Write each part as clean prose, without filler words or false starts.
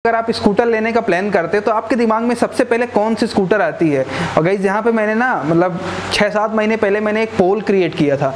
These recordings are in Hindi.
अगर आप स्कूटर लेने का प्लान करते हैं तो आपके दिमाग में सबसे पहले कौन सी स्कूटर आती है। और गाइस यहाँ पे मैंने ना मतलब 6-7 महीने पहले मैंने एक पोल क्रिएट किया था,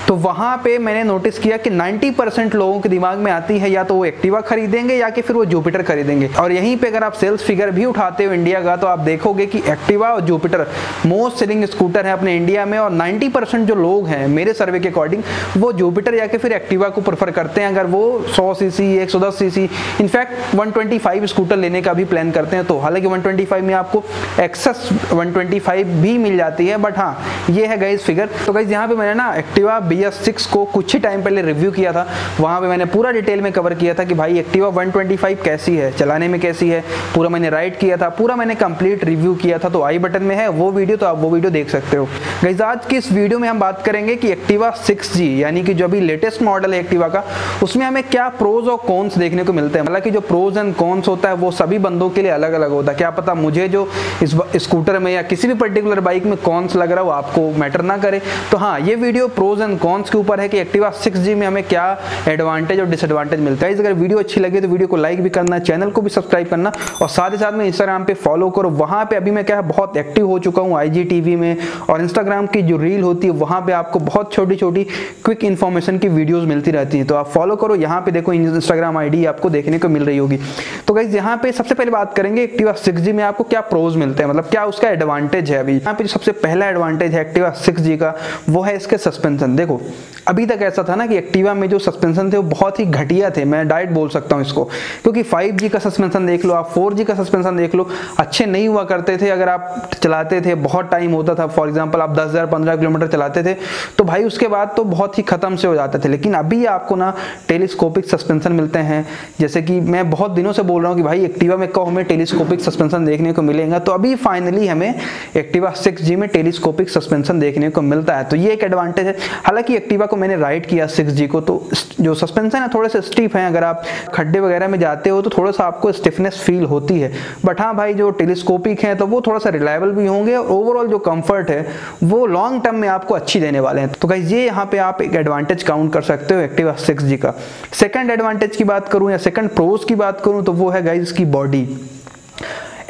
तो वहाँ पे मैंने नोटिस किया कि 90% लोगों के दिमाग में आती है या तो वो एक्टिवा खरीदेंगे या कि फिर वो जुपिटर खरीदेंगे। और यहीं पे अगर आप सेल्स फिगर भी उठाते हो इंडिया का, तो आप देखोगे कि एक्टिवा और जुपिटर मोस्ट सेलिंग स्कूटर है अपने इंडिया में। और 90% जो लोग हैं मेरे सर्वे के अकॉर्डिंग वो जुपिटर या कि फिर एक्टिवा को प्रेफर करते हैं अगर वो 100 सीसी 110 सीसी इनफैक्ट 125 स्कूटर लेने का भी प्लान करते हैं। तो हालांकि 125 में आपको एक्सेस 125 भी मिल जाती है, बट हाँ ये है गाइस फिगर। तो गाइस यहाँ पे मैंने ना एक्टिवा BS6 को कुछ ही टाइम पहले रिव्यू किया था, वहाँ पे मैंने पूरा डिटेल में कवर किया था कि भाई एक्टिवा 125 कैसी है, चलाने में कैसी है, पूरा मैंने राइड किया था, पूरा मैंने कंप्लीट रिव्यू किया था। तो आई बटन में है वो वीडियो, तो आप वो वीडियो देख सकते हो। गाइस आज की इस वीडियो में हम बात करेंगे कि एक्टिवा 6G यानी कि जो अभी लेटेस्ट मॉडल है एक्टिवा का, उसमें हमें क्या प्रोज और कॉन्स देखने को मिलते हैं। हालांकि जो प्रोज एंड कॉन्स होता है वो सभी बंदों के लिए अलग अलग होता है। क्या पता मुझे जो इस स्कूटर में या किसी भी पर्टिकुलर बाइक में कॉन्स लग रहा है वो आपको मैटर ना करे। तो हाँ, ये वीडियो प्रोज एंड कॉन्स के ऊपर है कि एक्टिवा 6G में हमें क्या एडवांटेज और डिसएडवांटेज मिलता है। अगर वीडियो अच्छी लगे तो वीडियो को लाइक भी करना, चैनल को भी सब्सक्राइब करना, और साथ ही साथ में इंस्टाग्राम पे फॉलो करो। वहाँ पे अभी मैं क्या है बहुत एक्टिव हो चुका हूँ IGTV में, और इंस्टाग्राम की जो रील होती है वहाँ पे आपको बहुत छोटी छोटी क्विक इन्फॉर्मेशन की वीडियोज मिलती रहती है। तो आप फॉलो करो, यहाँ पे देखो इंस्टाग्राम ID आपको देखने को मिल रही होगी। तो गाइस यहाँ पे सबसे पहले बात करेंगे एक्टिवा 6G में आपको क्या प्रोज मिलते हैं, मतलब क्या उसका एडवांटेज है। अभी यहाँ पे जो सबसे पहला एडवांटेज है एक्टिवा 6G का वो है इसके सस्पेंशन। देखो अभी तक ऐसा था ना कि एक्टिवा में जो सस्पेंशन थे वो बहुत ही घटिया थे, मैं डायरेक्ट बोल सकता हूँ इसको, क्योंकि 5G का सस्पेंशन देख लो, आप 4G का सस्पेंशन देख लो, अच्छे नहीं हुआ करते थे। अगर आप चलाते थे बहुत टाइम होता था, फॉर एग्जांपल आप 10,000 15 किलोमीटर चलाते थे तो भाई उसके बाद तो बहुत ही खत्म से हो जाते थे। लेकिन अभी आपको ना टेलीस्कोपिक सस्पेंशन मिलते हैं, जैसे कि मैं बहुत दिनों से बोल रहा हूँ कि भाई एक्टिवा में कहो हमें टेलीस्कोपिक सस्पेंशन देखने को मिलेगा, तो अभी फाइनली हमें एक्टिवा 6G में टेलीस्कोपिक सस्पेंशन देखने को मिलता है। तो ये एक एडवांटेज है। हालांकि एक्टिवा को मैंने राइड किया 6G को, तो जो सस्पेंशन है थोड़े से स्टिफ हैं, अगर आप खड्डे वगैरह में जाते हो तो थोड़ा सा आपको स्टिफनेस फील होती है। बट हाँ भाई जो टेलीस्कोपिक है तो वो थोड़ा सा रिलायबल भी होंगे, और ओवरऑल जो कंफर्ट है वो लॉन्ग टर्म में आपको अच्छी देने वाले हैं। तो गाइस ये यहाँ पे आप एक एडवांटेज काउंट कर सकते हो एक्टिवा 6G का। सेकंड एडवांटेज की बात करूँ या सेकंड प्रोज की बात करूँ तो वो है गाइस इसकी बॉडी।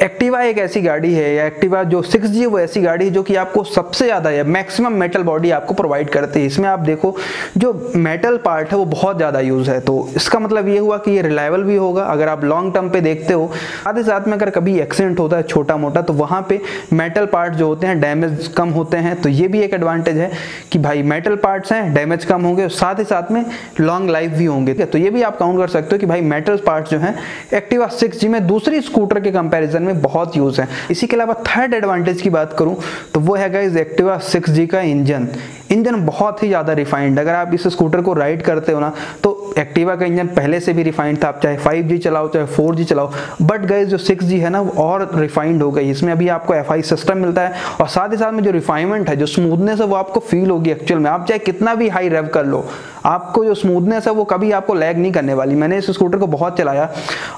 एक्टिवा एक ऐसी गाड़ी है, या एक्टिवा जो 6G वो ऐसी गाड़ी है जो कि आपको सबसे ज़्यादा है मैक्सिमम मेटल बॉडी आपको प्रोवाइड करती है। इसमें आप देखो जो मेटल पार्ट है वो बहुत ज़्यादा यूज़ है, तो इसका मतलब ये हुआ कि ये रिलायबल भी होगा अगर आप लॉन्ग टर्म पे देखते हो। साथ ही साथ में अगर कभी एक्सीडेंट होता है छोटा मोटा तो वहाँ पे मेटल पार्ट जो होते हैं डैमेज कम होते हैं। तो ये भी एक एडवांटेज है कि भाई मेटल पार्ट्स हैं, डैमेज कम होंगे, और साथ ही साथ में लॉन्ग लाइफ भी होंगे। तो ये भी आप काउंट कर सकते हो कि भाई मेटल पार्ट्स जो हैं एक्टिवा 6G में दूसरी स्कूटर के कंपेरिजन में बहुत यूज है। इसी के अलावा थर्ड एडवांटेज की बात करूं तो वो है गाइस एक्टिवा 6G का इंजन बहुत ही ज्यादा रिफाइंड। अगर आप इस स्कूटर को राइड करते हो ना तो एक्टिवा का इंजन पहले से भी रिफाइंड था, आप चाहे 5G चलाओ चाहे 4G चलाओ, बट गाइस जो 6G है ना वो और रिफाइंड हो गई। इसमें अभी आपको FI सिस्टम मिलता है, और साथ ही साथ में जो रिफाइनमेंट है, जो स्मूथनेस है वो आपको फील होगी एक्चुअल में। आप चाहे कितना भी हाई रेव कर लो, आपको जो स्मूथनेस है वो कभी आपको लैग नहीं करने वाली। मैंने इस स्कूटर को बहुत चलाया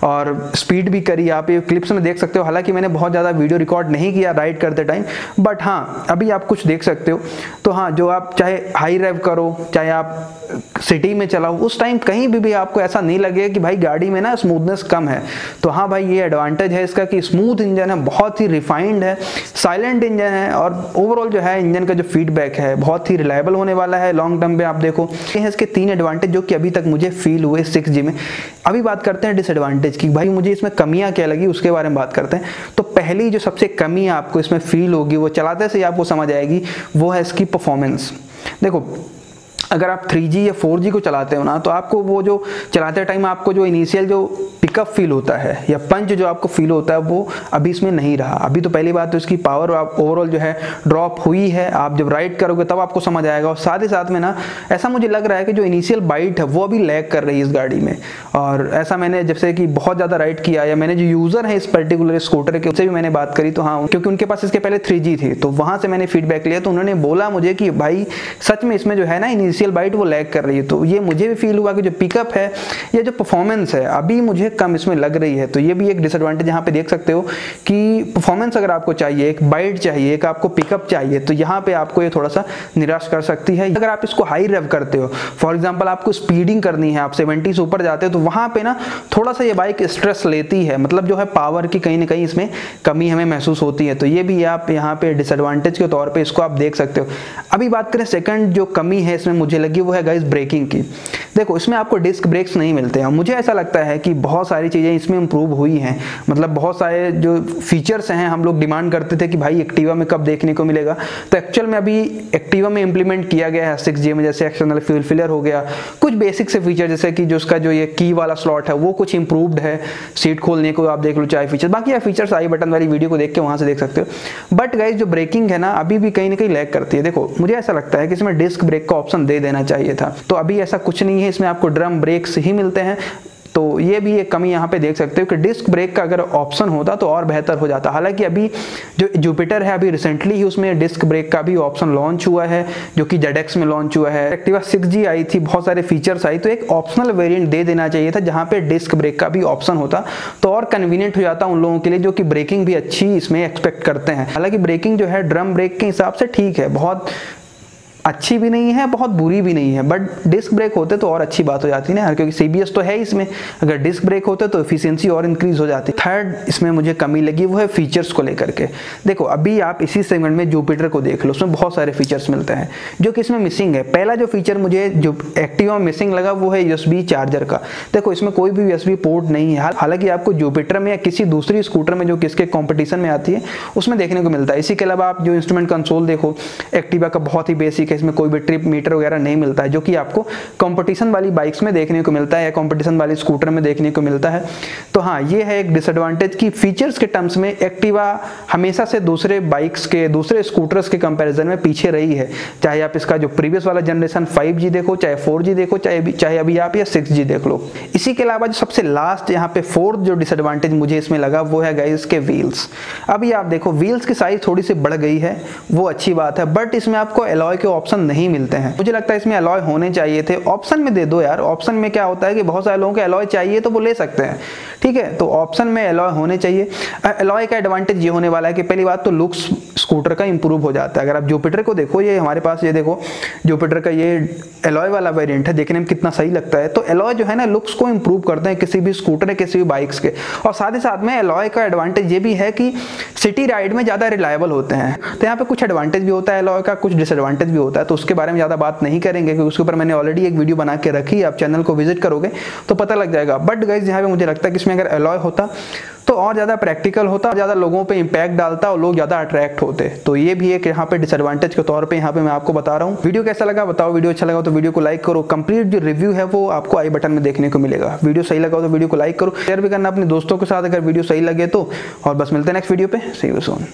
और स्पीड भी करी, आप ये क्लिप्स में देख सकते हो। हालांकि मैंने बहुत ज़्यादा वीडियो रिकॉर्ड नहीं किया राइड करते टाइम, बट हाँ अभी आप कुछ देख सकते हो। तो हाँ, जो आप चाहे हाई रेव करो चाहे आप सिटी में चलाओ, उस टाइम कहीं भी आपको ऐसा नहीं लगेगा कि भाई गाड़ी में ना स्मूथनेस कम है। तो हाँ भाई ये एडवांटेज है इसका कि स्मूथ इंजन है, बहुत ही रिफाइंड है, साइलेंट इंजन है, और ओवरऑल जो है इंजन का जो फीडबैक है बहुत ही रिलायबल होने वाला है लॉन्ग टर्म पे। आप देखो ये है इसके 3 एडवांटेज जो कि अभी तक मुझे फील हुए 6G में। अभी बात करते हैं डिसएडवांटेज की, भाई मुझे इसमें कमियां क्या लगी उसके बारे में बात करते हैं। तो पहली जो सबसे कमी आपको इसमें फील होगी वो चलाते से ही आपको समझ आएगी, वो है इसकी परफॉर्मेंस। देखो अगर आप 3G या 4G को चलाते हो ना तो आपको वो जो चलाते टाइम आपको जो इनिशियल जो पिकअप फील होता है या पंच जो आपको फील होता है वो अभी इसमें नहीं रहा। अभी तो पहली बात तो इसकी पावर ओवरऑल जो है ड्रॉप हुई है, आप जब राइड करोगे तब आपको समझ आएगा। और साथ ही साथ में ना ऐसा मुझे लग रहा है कि जो इनिशियल बाइट है वो अभी लैग कर रही है इस गाड़ी में। और ऐसा मैंने जैसे कि बहुत ज़्यादा राइड किया, या मैंने जो यूज़र है इस पर्टिकुलर स्कूटर के उससे भी मैंने बात करी, तो हाँ क्योंकि उनके पास इसके पहले 3G थी तो वहाँ से मैंने फीडबैक लिया, तो उन्होंने बोला मुझे कि भाई सच में इसमें जो है ना इनिशियल बाइट वो लैग कर रही है। तो ये मुझे भी फील हुआ कि जो पिकअप है या जो परफॉर्मेंस है अभी मुझे कम इसमें लग रही है। तो ये भी एक डिसएडवांटेज यहाँ पे देख सकते हो कि परफॉर्मेंस अगर आपको चाहिए, एक बाइट चाहिए, एक आपको पिकअप चाहिए, तो यहाँ पे आपको ये थोड़ा सा निराश कर सकती है। अगर आप इसको हाई रेव करते हो, फॉर एग्जांपल आपको स्पीडिंग करनी है, आप 70 से ऊपर जाते हो, तो वहाँ पे ना थोड़ा सा ये बाइक स्ट्रेस लेती है, मतलब जो है पावर की कहीं ना कहीं इसमें कमी हमें महसूस होती है। तो ये भी आप यहाँ पे डिसएडवांटेज के तौर पे इसको आप देख सकते हो। अभी बात करें सेकंड जो कमी है इसमें मुझे लगी, वो है गाइस ब्रेकिंग की। देखो इसमें आपको डिस्क ब्रेक्स नहीं मिलते हैं। मुझे ऐसा लगता है कि बहुत सारी चीज़ें इसमें इंप्रूव हुई हैं, मतलब बहुत सारे जो फीचर्स हैं हम लोग डिमांड करते थे कि भाई एक्टिवा में कब देखने को मिलेगा, तो एक्चुअल में अभी एक्टिवा में इंप्लीमेंट किया गया है 6G में। जैसे एक्सटर्नल फ्यूल फिलर हो गया, कुछ बेसिक से फीचर जैसे कि जो उसका जो ये की वाला स्लॉट है वो कुछ इंप्रूव्ड है, सीट खोलने को आप देख लो चाहे फीचर, बाकी ये फीचर्स आई बटन वाली वीडियो को देख के वहां से देख सकते हो। बट गाइस जो ब्रेकिंग है ना अभी भी कहीं ना कहीं लैग करती है। देखो मुझे ऐसा लगता है कि इसमें डिस्क ब्रेक का ऑप्शन दे देना चाहिए था, तो अभी ऐसा कुछ नहीं है, इसमें आपको ड्रम ब्रेक्स ही मिलते हैं। तो ये भी एक कमी यहाँ पे देख सकते हो कि डिस्क ब्रेक का अगर ऑप्शन होता तो और बेहतर हो जाता। हालांकि अभी जो जुपिटर है अभी रिसेंटली ही उसमें डिस्क ब्रेक का भी ऑप्शन लॉन्च हुआ है, जो कि ZX में लॉन्च हुआ है। एक्टिवा 6G आई थी, बहुत सारे फीचर्स आई, तो एक ऑप्शनल वेरिएंट दे देना चाहिए था जहाँ पे डिस्क ब्रेक का भी ऑप्शन होता, तो और कन्वीनियंट हो जाता उन लोगों के लिए जो कि ब्रेकिंग भी अच्छी इसमें एक्सपेक्ट करते हैं। हालांकि ब्रेकिंग जो है ड्रम ब्रेक के हिसाब से ठीक है, बहुत अच्छी भी नहीं है, बहुत बुरी भी नहीं है, बट डिस्क ब्रेक होते तो और अच्छी बात हो जाती ना, क्योंकि CBS तो है इसमें, अगर डिस्क ब्रेक होते तो एफिशिएंसी और इंक्रीज हो जाती। थर्ड इसमें मुझे कमी लगी वो है फीचर्स को लेकर के। देखो अभी आप इसी सेगमेंट में जुपिटर को देख लो, उसमें बहुत सारे फीचर्स मिलते हैं जो कि इसमें मिसिंग है। पहला जो फीचर मुझे जो एक्टिवा में मिसिंग लगा वो है USB चार्जर का। देखो इसमें कोई भी USB पोर्ट नहीं है, हालांकि आपको जुपिटर में या किसी दूसरी स्कूटर में जो किसके कॉम्पिटिशन में आती है उसमें देखने को मिलता है। इसी के अलावा आप जो इंस्ट्रूमेंट कंसोल देखो एक्टिवा का बहुत ही बेसिक, इसमें कोई भी ट्रिप मीटर वगैरह नहीं मिलता है, जो कि आपको कंपटीशन वाली बाइक्स में देखने को मिलता है या कंपटीशन वाली स्कूटर में देखने को मिलता है। तो हाँ ये है एक डिसएडवांटेज कि फीचर्स के टर्म्स में एक्टिवा हमेशा से दूसरे बाइक्स के, दूसरे स्कूटर्स के कंपैरिजन में पीछे रही है। चाहे आप इसका जो प्रीवियस वाला जनरेशन 5G देखो, चाहे 4G देखो, चाहे अभी आप या 6G देख लो। इसी के अलावा जो सबसे लास्ट यहाँ पे फोर्थ जो डिसएडवांटेज मुझे इसमें लगा वो है गाइस के व्हील्स। अभी आप देखो व्हील्स की साइज थोड़ी सी बढ़ गई है, वो अच्छी बात है, बट इसमें आपको एलॉय के ऑप्शन नहीं मिलते हैं। मुझे लगता है इसमें एलॉय होने चाहिए थे, ऑप्शन में दे दो यार। ऑप्शन में क्या होता है कि बहुत सारे लोगों को एलॉय चाहिए तो वो ले सकते हैं, ठीक है, तो ऑप्शन में एलॉय होने चाहिए। एलॉय का एडवांटेज ये होने वाला है कि पहली बात तो लुक्स स्कूटर का इंप्रूव हो जाता है। अगर आप जुपिटर को देखो, ये हमारे पास ये देखो जुपिटर का ये एलॉय वाला वेरिएंट है, देखने में कितना सही लगता है। तो एलॉय जो है ना लुक्स को इंप्रूव करते हैं किसी भी स्कूटर या किसी भी बाइक्स के। और साथ ही साथ में एलॉय का एडवांटेज ये भी है कि सिटी राइड में ज्यादा रिलायबल होते हैं। तो यहाँ पे कुछ एडवांटेज भी होता है एलॉय का, कुछ डिसएडवांटेज भी होता है, तो उसके बारे में ज्यादा बात नहीं करेंगे क्योंकि उसके ऊपर मैंने ऑलरेडी एक वीडियो बना के रखी है, आप चैनल को विजिट करोगे तो पता लग जाएगा। बट गाइस यहाँ पे मुझे लगता है कि इसमें अगर एलॉय होता तो और ज्यादा प्रैक्टिकल होता, ज्यादा लोगों पे इंपैक्ट डालता और लोग ज्यादा अट्रैक्ट होते। तो ये भी एक यहाँ पे डिसएडवांटेज के तौर पे यहाँ पे मैं आपको बता रहा हूँ। वीडियो कैसा लगा बताओ, वीडियो अच्छा लगा तो वीडियो को लाइक करो। कंप्लीट जो रिव्यू है वो आपको आई बटन में देखने को मिलेगा। वीडियो सही लगा तो वीडियो को लाइक करो, शेयर भी करना अपने दोस्तों के साथ अगर वीडियो सही लगे तो। और बस मिलते हैं नेक्स्ट वीडियो पे, सी यू सून।